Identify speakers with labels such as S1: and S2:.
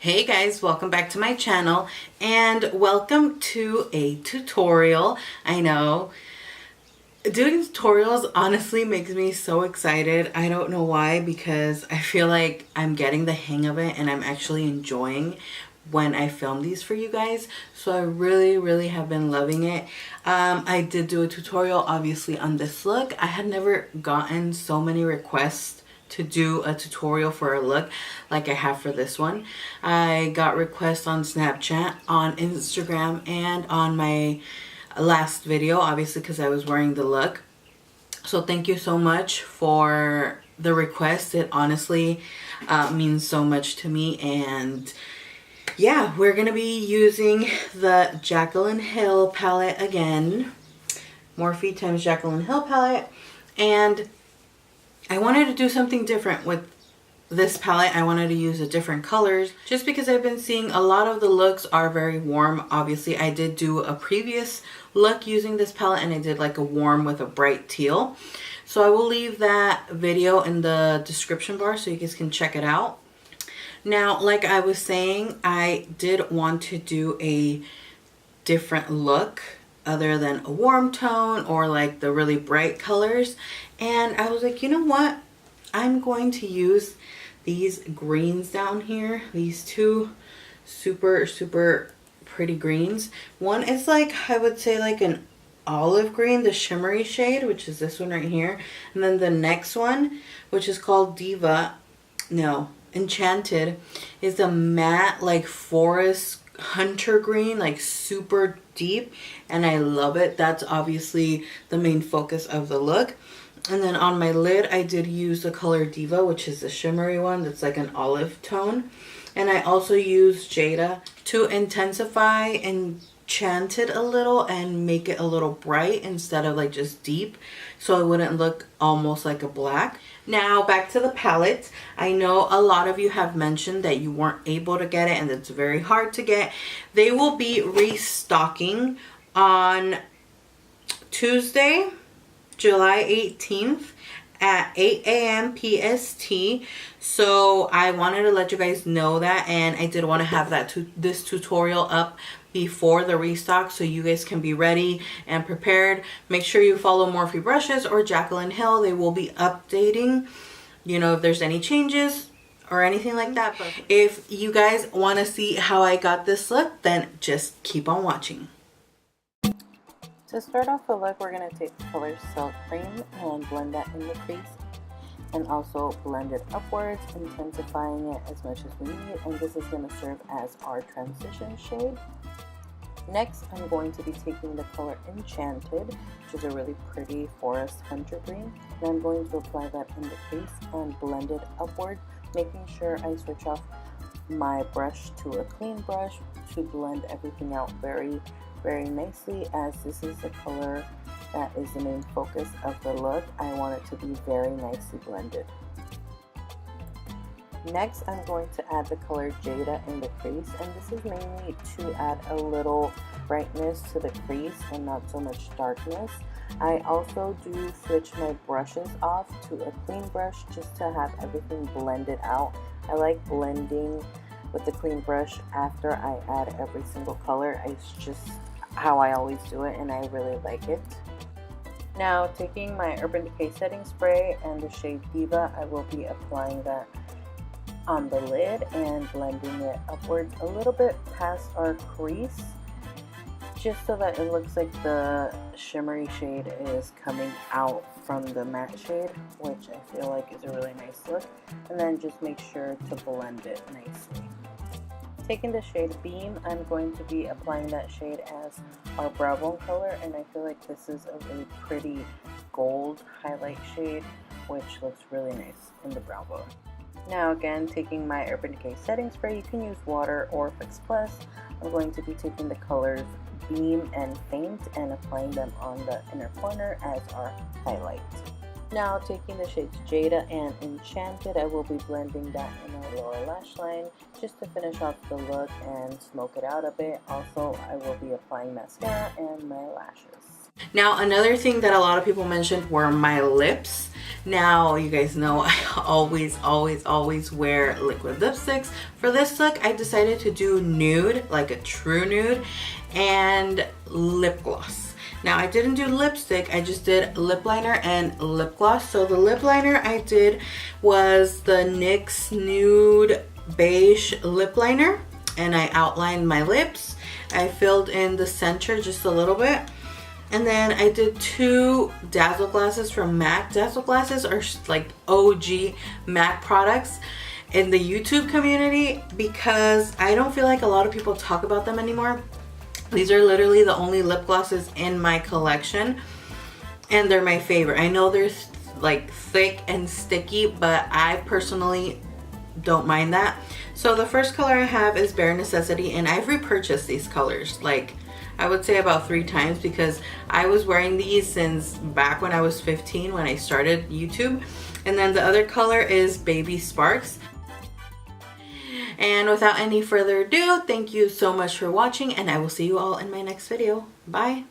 S1: Hey guys, welcome back to my channel and welcome to a tutorial. I know doing tutorials honestly makes me so excited. I don't know why, because I feel like I'm getting the hang of it and I'm actually enjoying when I film these for you guys. So I really have been loving it. I did do a tutorial obviously on this look. I had never gotten so many requests to do a tutorial for a look like I have for this one. I got requests on Snapchat, on Instagram, and on my last video, obviously because I was wearing the look. So thank you so much for the request. It honestly means so much to me. And yeah, we're gonna be using the Jaclyn Hill palette again, Morphe times Jaclyn Hill palette. And I wanted to do something different with this palette. I wanted to use the different colors just because I've been seeing a lot of the looks are very warm. Obviously, I did do a previous look using this palette and I did like a warm with a bright teal. So I will leave that video in the description bar so you guys can check it out. Now, like I was saying, I did want to do a different look other than a warm tone or like the really bright colors. And I was like, you know what? I'm going to use these greens down here. These two super pretty greens. One is like, I would say like an olive green, the shimmery shade, which is this one right here. And then the next one, which is called Enchanted, is a matte like forest hunter green, like super deep, and I love it. That's obviously the main focus of the look. And then on my lid I did use the color Diva, which is the shimmery one that's like an olive tone. And I also used Jada to intensify Enchanted a little and make it a little bright instead of like just deep, so it wouldn't look almost like a black. Now back to the palette. I know a lot of you have mentioned that you weren't able to get it and it's very hard to get. They will be restocking on Tuesday, July 18th at 8 a.m. PST. So I wanted to let you guys know that, and I did want to have this tutorial up before the restock so you guys can be ready and prepared. Make sure you follow Morphe Brushes or Jaclyn Hill. They will be updating, you know, if there's any changes or anything like that. But if you guys want to see how I got this look, then just keep on watching. To start off the look, we're going to take the color Sultry and blend that in the crease, and also blend it upwards, intensifying it as much as we need. And this is going to serve as our transition shade. Next, I'm going to be taking the color Enchanted, which is a really pretty forest hunter green, and I'm going to apply that in the crease and blend it upward, making sure I switch off my brush to a clean brush to blend everything out very nicely, as this is the color that is the main focus of the look. I want it to be very nicely blended. Next, I'm going to add the color Jada in the crease, and this is mainly to add a little brightness to the crease and not so much darkness. I also do switch my brushes off to a clean brush just to have everything blended out. I like blending with the clean brush after I add every single color. It's just how I always do it, and I really like it. Now, taking my Urban Decay setting spray and the shade Diva, I will be applying that on the lid and blending it upwards a little bit past our crease, just so that it looks like the shimmery shade is coming out from the matte shade, which I feel like is a really nice look. And then just make sure to blend it nicely. Taking the shade Beam, I'm going to be applying that shade as our brow bone color, and I feel like this is a really pretty gold highlight shade, which looks really nice in the brow bone. Now again, taking my Urban Decay setting spray, you can use water or Fix Plus. I'm going to be taking the colors Beam and Faint and applying them on the inner corner as our highlight. Now taking the shades Jada and Enchanted, I will be blending that in our lower lash line just to finish off the look and smoke it out a bit. Also, I will be applying mascara and my lashes. Now, another thing that a lot of people mentioned were my lips. Now, you guys know I always wear liquid lipsticks. For this look, I decided to do nude, like a true nude, and lip gloss. Now, I didn't do lipstick, I just did lip liner and lip gloss. So the lip liner I did was the NYX Nude Beige Lip Liner, and I outlined my lips. I filled in the center just a little bit. And then I did 2 Dazzle glasses from MAC. Dazzle glasses are like OG MAC products in the YouTube community because I don't feel like a lot of people talk about them anymore. These are literally the only lip glosses in my collection, and they're my favorite. I know they're like thick and sticky, but I personally don't mind that. So the first color I have is Bare Necessity, and I've repurchased these colors like I would say about 3 times because I was wearing these since back when I was 15 when I started YouTube. And then the other color is Baby Sparks. And without any further ado, thank you so much for watching, and I will see you all in my next video. Bye.